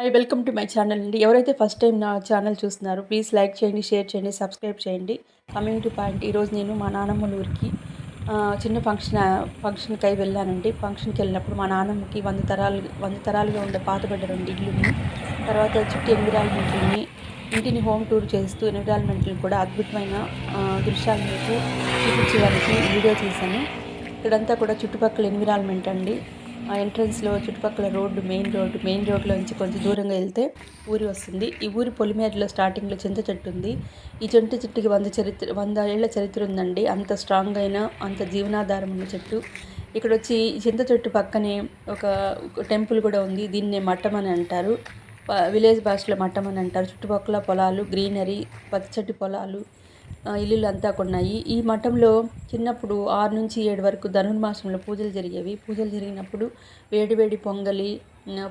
Hi welcome to my channel అండి. ఎవరైతే first time నా ఛానల్ చూస్తున్నారో ప్లీజ్ లైక్ చేయండి, షేర్ చేయండి, సబ్స్క్రైబ్ చేయండి. కమింగ్ టు పాయింట్, ఈరోజు నేను మా నాన్నమ్మ ఊరికి చిన్న ఫంక్షన్కి వెళ్ళానండి. ఫంక్షన్కి వెళ్ళినప్పుడు మా నాన్నమ్మకి వంద తరాలుగా ఉండే పాతబడ్డ 2 ఇల్లుని, తర్వాత చుట్టూ ఎన్విరాన్మెంట్ని, ఇంటిని హోమ్ టూర్ చేస్తూ ఎన్విరాన్మెంట్ని కూడా అద్భుతమైన దృశ్యాలు మీకు చూపించడానికి వీడియో చేశాను. ఇక్కడంతా కూడా చుట్టుపక్కల ఎన్విరాన్మెంట్ అండి. ఆ ఎంట్రన్స్లో చుట్టుపక్కల మెయిన్ రోడ్లో నుంచి కొంచెం దూరంగా వెళ్తే ఊరి వస్తుంది. ఈ ఊరి పొలిమేరలో స్టార్టింగ్లో చింత చెట్టు ఉంది. ఈ చింత చెట్టుకి 100 ఏళ్ల చరిత్ర ఉందండి. అంత స్ట్రాంగ్ అయిన, అంత జీవనాధారం ఉన్న చెట్టు. ఇక్కడ వచ్చి చింత చెట్టు పక్కనే ఒక టెంపుల్ కూడా ఉంది. దీన్నే మఠం అని అంటారు. విలేజ్ భాషలో మఠం అని అంటారు. చుట్టుపక్కల పొలాలు, గ్రీనరీ, పచ్చటి పొలాలు, ఇల్లులు అంతా కొన్నాయి. ఈ మఠంలో చిన్నప్పుడు 6 నుంచి 7 వరకు ధనుర్మాసంలో పూజలు జరిగేవి. పూజలు జరిగినప్పుడు వేడి పొంగలి,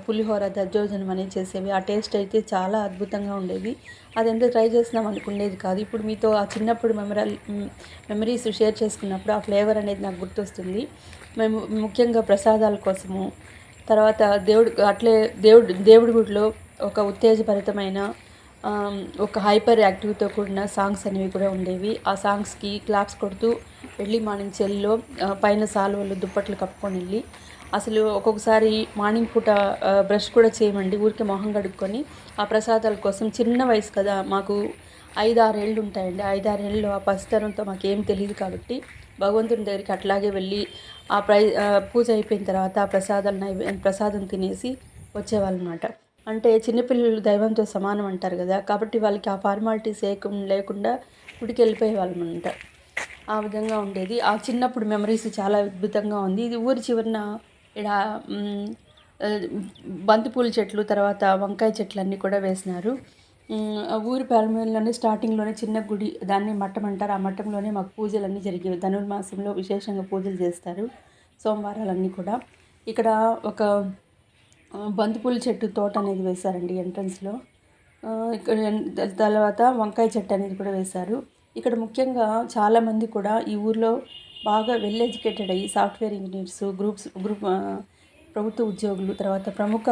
పులిహోర, దద్దోజనం అనేది చేసేవి. ఆ టేస్ట్ అయితే చాలా అద్భుతంగా ఉండేది. అది ఎంత ట్రై చేసినాం అనుకునేది కాదు. ఇప్పుడు మీతో ఆ చిన్నప్పుడు మెమరీస్ షేర్ చేసుకున్నప్పుడు ఆ ఫ్లేవర్ అనేది నాకు గుర్తొస్తుంది. మేము ముఖ్యంగా ప్రసాదాల కోసము, తర్వాత దేవుడి గుడిలో ఒక ఉత్తేజభరితమైన ఒక హైపర్ యాక్టివ్తో కూడిన సాంగ్స్ అనేవి కూడా ఉండేవి. ఆ సాంగ్స్కి క్లాప్స్ కొడుతూ ఎర్లీ మార్నింగ్ చెల్లో పైన సాల్వలు దుప్పట్లు కప్పుకొని వెళ్ళి, అసలు ఒక్కొక్కసారి మార్నింగ్ పూట బ్రష్ కూడా చేయమండి, ఊరికే మొహం కడుక్కొని ఆ ప్రసాదాల కోసం. చిన్న వయసు కదా, మాకు 5-6 ఏళ్ళు ఉంటాయండి. 5-6 ఏళ్ళు ఆ పసితనంతో మాకేం తెలియదు కాబట్టి భగవంతుని దగ్గరికి అట్లాగే వెళ్ళి పూజ అయిపోయిన తర్వాత ఆ ప్రసాదం తినేసి వచ్చేవాళ్ళనమాట. అంటే చిన్నపిల్లలు దైవంతో సమానం అంటారు కదా, కాబట్టి వాళ్ళకి ఆ ఫార్మాలిటీస్ లేకుండా గుడికి వెళ్ళిపోయేవాళ్ళమంట. ఆ విధంగా ఉండేది. ఆ చిన్నప్పుడు మెమరీస్ చాలా అద్భుతంగా ఉంది. ఇది ఊరి చివరన ఇక్కడ బంతిపూల చెట్లు, తర్వాత వంకాయ చెట్లు అన్నీ కూడా వేసినారు. ఊరి ప్రారంభంలోనే స్టార్టింగ్లోనే చిన్న గుడి, దాన్ని మఠం అంటారు. ఆ మఠంలోనే మాకు పూజలన్నీ జరిగేవి. ధనుర్మాసంలో విశేషంగా పూజలు చేస్తారు, సోమవారాలన్నీ కూడా. ఇక్కడ ఒక బంతిపూల చెట్టు తోట అనేది వేశారండి ఎంట్రన్స్లో. ఇక్కడ తర్వాత వంకాయ చెట్టు అనేది కూడా వేశారు. ఇక్కడ ముఖ్యంగా చాలామంది కూడా ఈ ఊర్లో బాగా వెల్ ఎడ్యుకేటెడ్ అయ్యి సాఫ్ట్వేర్ ఇంజనీర్స్, ప్రభుత్వ ఉద్యోగులు, తర్వాత ప్రముఖ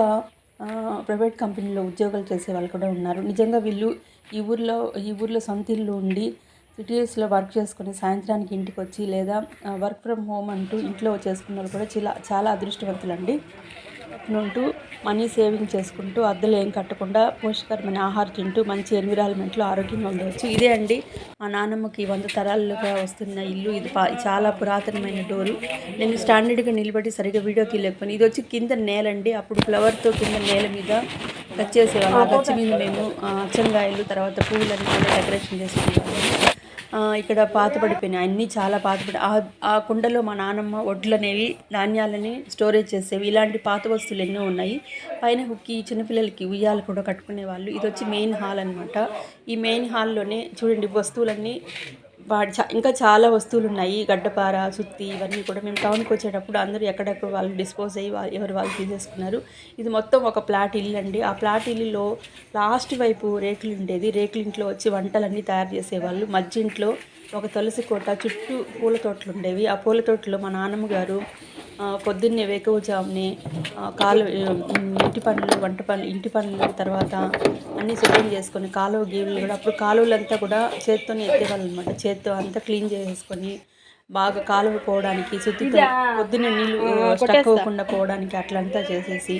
ప్రైవేట్ కంపెనీలో ఉద్యోగాలు చేసే వాళ్ళు కూడా ఉన్నారు. నిజంగా వీళ్ళు ఈ ఊర్లో సొంత ఇల్లు ఉండి సిటీస్లో వర్క్ చేసుకుని సాయంత్రానికి ఇంటికి వచ్చి, లేదా వర్క్ ఫ్రమ్ హోమ్ అంటూ ఇంట్లో చేసుకున్న వాళ్ళు కూడా చాలా అదృష్టవంతులండి. ఉంటూ మనీ సేవింగ్ చేసుకుంటూ అద్దెలు ఏం కట్టకుండా పోషకరమైన ఆహారం తింటూ మంచి ఎన్విరాన్మెంట్లో ఆరోగ్యంగా ఉండవచ్చు. ఇదే అండి మా నాన్నమ్మకి 100 తరాలుగా వస్తున్న ఇల్లు. ఇది చాలా పురాతనమైన డోరు. నేను స్టాండర్డ్గా నిలబడి సరిగ్గా వీడియో తీయలేకపోయినా. ఇది వచ్చి కింద నేలండి. అప్పుడు ఫ్లవర్తో కింద నేల మీద కట్ చేసేవాళ్ళు. ఆ గచ్చి మీద మేము అచ్చంగాయలు, తర్వాత పువ్వులన్నీ కూడా డెకరేషన్ చేసుకునేవాళ్ళము. ఇక్కడ పాతపడిపోయినాయి అన్నీ, చాలా ఆ కుండలో మా నాన్నమ్మ వడ్లు అనేవి, ధాన్యాలని స్టోరేజ్ చేసేవి. ఇలాంటి పాత వస్తువులు ఎన్నో ఉన్నాయి. పైన హుక్కి చిన్నపిల్లలకి ఉయ్యాలు కూడా కట్టుకునేవాళ్ళు. ఇది వచ్చి మెయిన్ హాల్ అనమాట. ఈ మెయిన్ హాల్లోనే చూడండి వస్తువులన్నీ ఇంకా చాలా వస్తువులు ఉన్నాయి. గడ్డపార, సుత్తి, ఇవన్నీ కూడా మేము టౌన్కి వచ్చేటప్పుడు అందరూ ఎక్కడెక్కడ వాళ్ళు డిస్పోజ్ అయ్యి ఎవరు వాళ్ళు తీసేసుకున్నారు. ఇది మొత్తం ఒక ప్లాట్ ఇల్లు అండి. ఆ ప్లాట్ ఇల్లులో లాస్ట్ వైపు రేకులు ఉండేది. రేకుల ఇంట్లో వచ్చి వంటలన్నీ తయారు చేసేవాళ్ళు. మధ్య ఇంట్లో ఒక తులసి కోట, చుట్టూ పూల తోటలు ఉండేవి. ఆ పూల తోటలో మా నాన్నమ్మ గారు పొద్దున్నే వేకువజామునే ఇంటి పనులు తర్వాత అన్నీ శుభ్రం చేసుకొని కాలువ గీవులు కూడా, అప్పుడు కాలువలంతా కూడా చేత్తోనే ఎత్తేవాళ్ళు అనమాట. చేత్తో అంతా క్లీన్ చేసుకొని బాగా కాలువ పోవడానికి, శుద్ధితో పొద్దున్నే నీళ్ళు స్టక్ అవ్వకుండా పోవడానికి అట్లంతా చేసేసి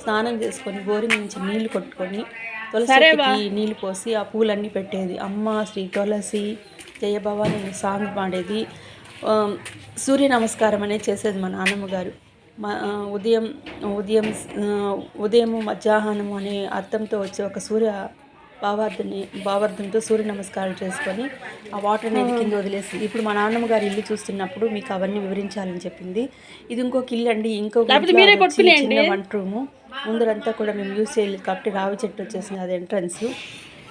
స్నానం చేసుకొని బోరింగ్ నుంచి నీళ్లు కొట్టుకొని తులసికి నీళ్ళు పోసి ఆ పూలన్నీ పెట్టేది. అమ్మ శ్రీ తులసి జయభవాని అనే సాంగ్ పాడేది. సూర్య నమస్కారం అనేది చేసేది మా నాన్నమ్మ గారు. ఉదయము మధ్యాహ్నము అనే అర్థంతో వచ్చే ఒక భావార్థంతో సూర్య నమస్కారం చేసుకొని ఆ వాటర్ అనేది కింద వదిలేసి, ఇప్పుడు మా నాన్నమ్మ గారి ఇల్లు చూస్తున్నప్పుడు మీకు అవన్నీ వివరించాలని చెప్పింది. ఇది ఇంకొక ఇల్లు అండి. చిన్న వంట రూము. ముందరంతా కూడా మేము యూజ్ చేయలేదు కాబట్టి రావి చెట్టు వచ్చేసింది, అది ఎంట్రన్స్.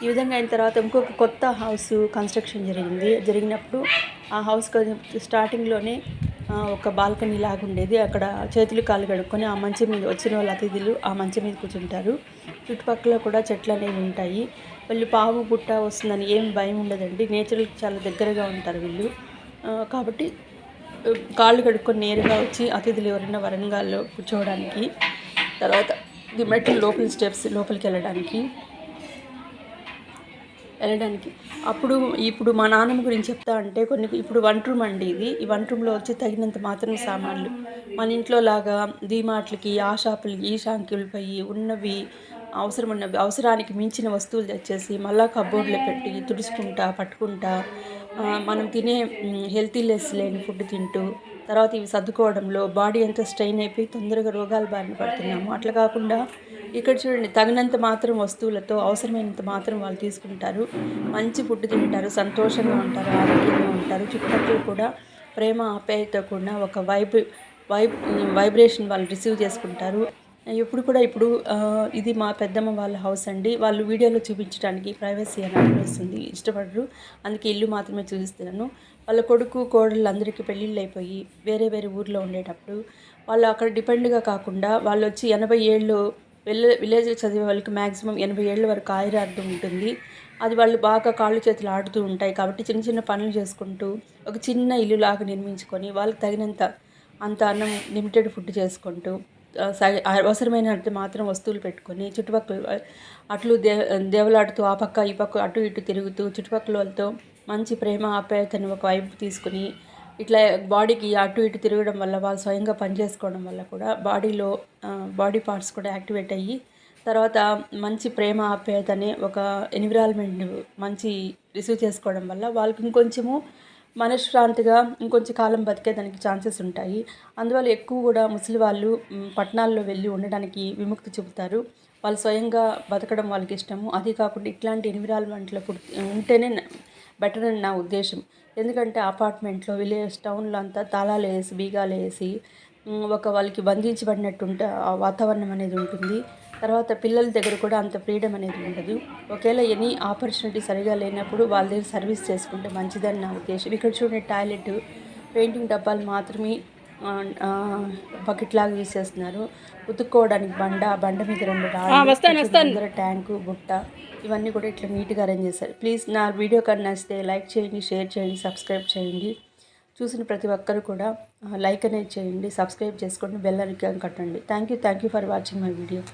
ఈ విధంగా అయిన తర్వాత ఇంకొక కొత్త హౌస్ కన్స్ట్రక్షన్ జరిగినప్పుడు ఆ హౌస్ స్టార్టింగ్లోనే ఒక బాల్కనీ లాగా ఉండేది. అక్కడ చేతులు కాళ్ళు కడుక్కొని ఆ మంచం మీద వచ్చిన వాళ్ళ అతిథులు ఆ మంచం మీద కూర్చుంటారు. చుట్టుపక్కల కూడా చెట్లు అనేవి ఉంటాయి. వాళ్ళు పాము పుట్ట వస్తుందని ఏం భయం ఉండదండి. నేచర్కి చాలా దగ్గరగా ఉంటారు వీళ్ళు. కాబట్టి కాళ్ళు కడుక్కొని నేరుగా వచ్చి అతిథులు ఎవరైనా వరంగాల్లో కూర్చోవడానికి, తర్వాత ఇది మెట్లు లోపల స్టెప్స్ లోపలికి వెళ్ళడానికి ఇప్పుడు మా నాన్నమ్మ గురించి చెప్తా అంటే ఇప్పుడు వంట రూమ్ అండి ఇది. ఈ వంట రూమ్లో వచ్చి తగినంత మాత్రం సామాన్లు మన ఇంట్లో లాగా డీమార్ట్లకి ఆ షాపులకి ఈ షాంకులు పోయి ఉన్నవి అవసరానికి మించిన వస్తువులు తెచ్చేసి మళ్ళా కబోర్డ్లో పెట్టి తుడుచుకుంటా పట్టుకుంటా మనం తినే హెల్తీ లెస్ లేని ఫుడ్ తింటూ తర్వాత ఇవి సర్దుకోవడంలో బాడీ అంతా స్ట్రెయిన్ అయిపోయి తొందరగా రోగాలు బారిన పడుతున్నాము. అట్లా కాకుండా ఇక్కడ చూడండి తగినంత మాత్రం వస్తువులతో అవసరమైనంత మాత్రం వాళ్ళు తీసుకుంటారు. మంచి ఫుడ్ తింటారు, సంతోషంగా ఉంటారు, ఆరోగ్యంగా ఉంటారు. చుట్టుపక్కల కూడా ప్రేమ ఆప్యాయతతో కూడిన ఒక వైబ్రేషన్ వాళ్ళు రిసీవ్ చేసుకుంటారు. ఇప్పుడు ఇది మా పెద్దమ్మ వాళ్ళ హౌస్ అండి. వాళ్ళు వీడియోలో చూపించడానికి ప్రైవసీ అని అనిపిస్తుంది, ఇష్టపడరు. అందుకే ఇల్లు మాత్రమే చూపిస్తున్నాను. వాళ్ళ కొడుకు కోడళ్ళు అందరికీ పెళ్ళిళ్ళు అయిపోయి వేరే వేరే ఊర్లో ఉండేటప్పుడు వాళ్ళు అక్కడ డిపెండ్గా కాకుండా వాళ్ళు వచ్చి 80 ఏళ్ళు విలేజ్లో చదివే వాళ్ళకి మ్యాక్సిమం 80 ఏళ్ళ వరకు ఆయురార్థం ఉంటుంది. అది వాళ్ళు బాగా కాళ్ళు చేతులు ఆడుతూ ఉంటాయి కాబట్టి చిన్న చిన్న పనులు చేసుకుంటూ ఒక చిన్న ఇల్లులాగా నిర్మించుకొని వాళ్ళకి తగినంత అన్నం లిమిటెడ్ ఫుడ్ చేసుకుంటూ అవసరమైనంత మాత్రం వస్తువులు పెట్టుకొని చుట్టుపక్కల అట్లు దేవులాడుతూ ఆ పక్క ఈ పక్క అటు ఇటు తిరుగుతూ చుట్టుపక్కల వాళ్ళతో మంచి ప్రేమ ఆప్యాయతను ఒక వైపు తీసుకుని ఇట్లా బాడీకి అటు ఇటు తిరగడం వల్ల వాళ్ళు స్వయంగా పనిచేసుకోవడం వల్ల కూడా బాడీ పార్ట్స్ కూడా యాక్టివేట్ అయ్యి తర్వాత మంచి ప్రేమ ఆప్యాయత అనే ఒక ఎన్విరాన్మెంట్ మంచి రిసీవ్ చేసుకోవడం వల్ల వాళ్ళకి ఇంకొంచెము మనశ్శాంతిగా ఇంకొంచెం కాలం బతికేదానికి ఛాన్సెస్ ఉంటాయి. అందువల్ల ఎక్కువ కూడా ముసలి వాళ్ళు పట్టణాల్లో వెళ్ళి ఉండడానికి విముక్తి చూపుతారు. వాళ్ళు స్వయంగా బతకడం వాళ్ళకి ఇష్టము. అది కాకుండా ఇట్లాంటి ఎన్విరాన్మెంట్లో ఉంటేనే బెటర్ అని నా ఉద్దేశం. ఎందుకంటే అపార్ట్మెంట్లో విలేజ్ టౌన్లో అంతా తాళాలు వేసి బీగాలు వేసి వాళ్ళకి బంధించబడినట్టు ఆ వాతావరణం అనేది ఉంటుంది. తర్వాత పిల్లల దగ్గర కూడా అంత ఫ్రీడమ్ అనేది ఉండదు. ఒకవేళ ఎనీ ఆపర్చునిటీ సరిగా లేనప్పుడు వాళ్ళ దగ్గర సర్వీస్ చేసుకుంటే మంచిదని నా ఉద్దేశం. ఇక్కడ చూడండి టాయిలెట్ పెయింటింగ్ డబ్బాలు మాత్రమే బకెట్ లాగా యూజ్ చేస్తున్నారు. ఉతుక్కోవడానికి బండ మీద 2 రాళ్ళు, ట్యాంకు బుట్ట ఇవన్నీ కూడా ఇట్లా నీట్గా అరేంజ్ చేశారు. ప్లీజ్ నా వీడియో కానీ నచ్చితే లైక్ చేయండి, షేర్ చేయండి, సబ్స్క్రైబ్ చేయండి. చూసిన ప్రతి ఒక్కరు కూడా లైక్ అనేది చేయండి, సబ్స్క్రైబ్ చేసుకోండి, బెల్ ఐకాన్ కట్టండి. Thank you for watching my video.